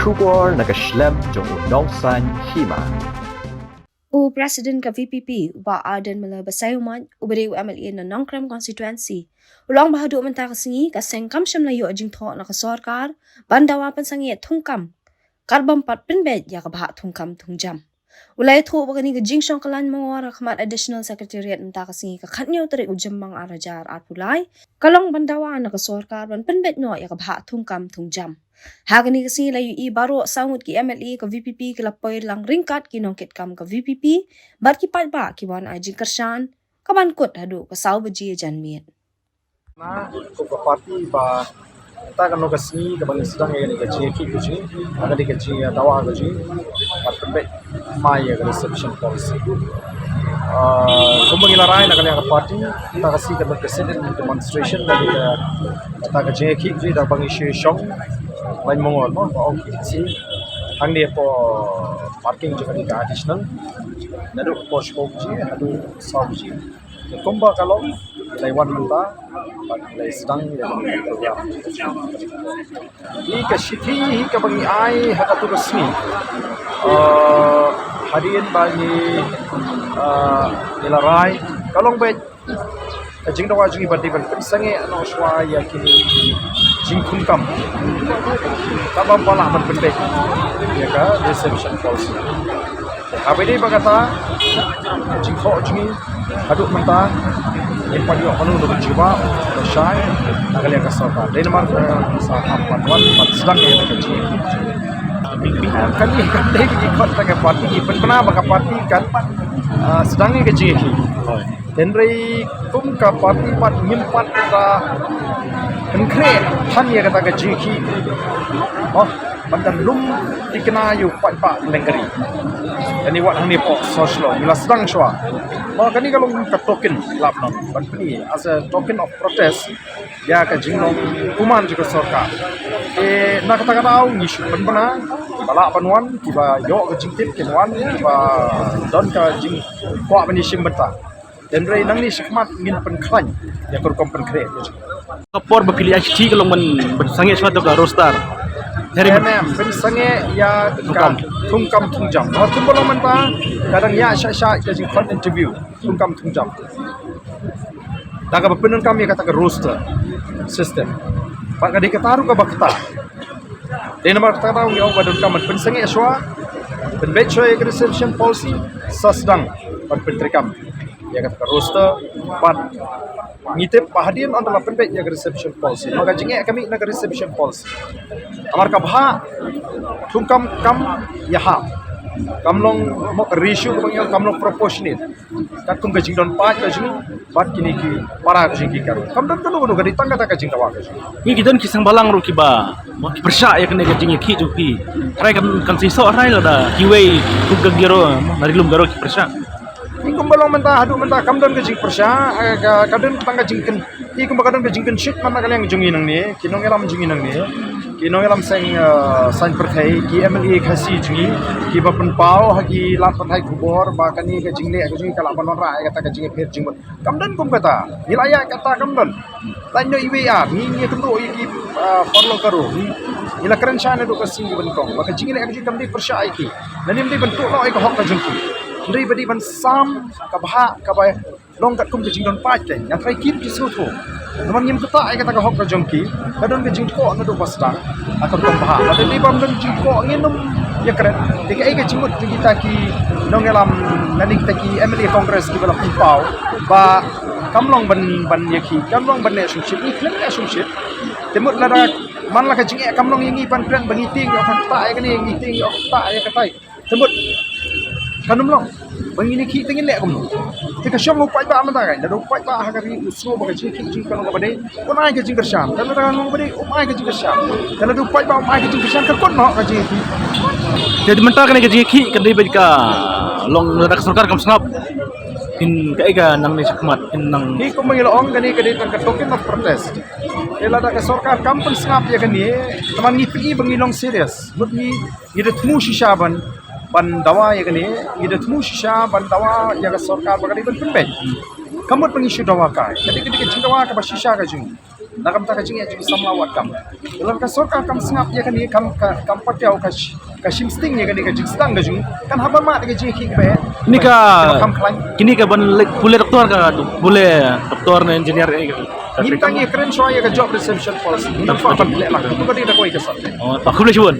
Shubor nakaslem jong udongsan hima. U Presiden ka VPP uba Aden mala basayuman ubari UMLA na Nongkrem constituency. Ulang bahadu menta kasingi kaseng kam syam layo ajing tho na kasorkar bandawa pansangi thungkam. Karbam pat pinbed ya kabha thungkam thungjam. Ulay tho bagani ka jingshong kalan mangora khamat additional secretariat menta kasingi ka khanyo tari ujam mang arajar arpulay kalong bandawa na kasorkar ban pinbed no ya kabha thungkam thungjam. Hagani kasi layu I baru sangut ki MLA ka VPP kalapoy lang ringkat kinongkit kam ka VPP bat ki pat ba ki wan ajing kersan kaban kot hadu ka saw baji janmiet na ko ka party ba ta kan lokasi ka bang sedang yang ka ji ki ji aga di ka ji dawa ka ji pat be mai ka reception policy kumbang ilarai na kanya ka party ta kasi ka president demonstration da ta ka ji ki ji da bang issue shong lain mongol mo o si ang dia po parking juga ni additional nado po smoke ji hadu saw ji kumba kalau laiwan menta lai sedang program I ka city ka bagi ai hakatu resmi hadirin bagi ilarai kalong bet jing dawa jing ibadi ban sange ano shwa ya kini jing thungkam tabam pala ban pendek ya ka reception policy abedi bagata jing kho jing aduk menta yang padi ono do jiwa shai nagale ka sota denmark sa apatwan pat sedang ya ka jing kami kadai ki khot ta ka party ki penpena baka party kan sedang ke jing ki Henry tum ka party pat nyimpat ka enkre han ya kata ka jiki oh bandan lum tikna yu pat pa lengkari ani wat hani po social mila sedang shwa oh kani kalau ka token lap no ban ni as a token of protest ya ka jingnong kuman juga sarkar na kata kata au ni shu banbana bala panwan kiba yo ka jingtip kenwan kiba don ka jing kwa bani simbata dan rai nang ni sikmat ngin penklan ya kurkom penkre kapor bapili HT kalau sange suatu ka roster hari ben sange ya thungkam thungjam no tumbolo menta kadang ya sha ka jing kon interview thungkam thungjam daga bapenan kami kata ka roster system pak kadi kataru ka bakta den mar kata tahu ya badun kam ben sange aswa ben bechoy reception policy sasdang pan pentrikam ya kata roster pat ngitip pahadian antara penbet ya reception policy maka jingek kami nak reception policy amar kabha thungkam kam yaha kamlong mok ratio kang kamlong proportionate kat kum gajing don pa jing bat kini ki para jing ki kar kam don don gadi tangga ta gajing tawa ni gidan kisang balang ro kiba mo persya ya kene gajing ki jupi try kan siso rai lo da kiwei kugagiro narilum garo ki persya Ikum balong menta hadu menta kamdan ke jing persya kadon tangga jingken ikum kadon ke jingken shit mana kalian jungi nang ni kinong elam jungi nang ni kinong elam seng sign perthai ki MLA khasi jungi ki bapen pau hagi lat perthai kubor ba kani ke jingle ke jungi kala banon ra kata ke jingi pher jing kamdan kum kata nilaya kata kamdan tanyo IWA ni kendo ki follow karo ila keren chana do kasing benkong maka jingle ke jingi kamdi persya iki nanim di bentuk lo ke hok ka jungi Ndri badi ban sam kabha kabay long kat kum ke jingdon paten ya try kip ki sutu naman ngim kata ay kata ka hok ka jongki kadon ke jingko na do basta akan pembah badi di bam don jingko nginum ya keren dik ay ke jingmut kita ki nong elam nani kita ki MLA Congress ki bala pau ba kamlong ban yaki kamlong ban ne sumship ni klen ya sumship temut lada man la ka jinge kamlong yingi pan kren bangiting yo kan ta ay kani ngiting yo ta ay katai temut kanum long bangini ki tingin le kum tika syam mo pai ba amata kai do pai ba hakari usro ba ji ki kan ba dei konai ke jing kersham kan da ngom ba dei umai ke jing kersham kan do pai ba umai ke jing kersham kan kon no ka ji ki jadi mentak kene gaji ki kan dei ka long dak sarkar kam snap in kai ga nang ni sakmat in nang ki kum mangilo ong kani kadi tan ka token of protest ela da ka sarkar kampun snap ya kani teman ngipi bangilong serious mut ni ida tmu shishaban bandawa ya kani ida tmu shisha bandawa ya ka sarkar bagadi ban penbet kamut pengisu dawa kai kadi kadi ka dawa ka ba shisha ka jing nakam ta ka jing ya jing samlawat kam dalam ka sorka kam sngap ya kan ni kam patiau ka shimsting ya kan ni ka jing stang ka jing kan haba ma ka jing ki be Ini ka kam klan kini ka boleh doktor ka boleh doktor na engineer ni tang ye kren so ya ka job reception policy ni fa pa le la tu ka di da ko ikasat Oh, tak boleh cuan.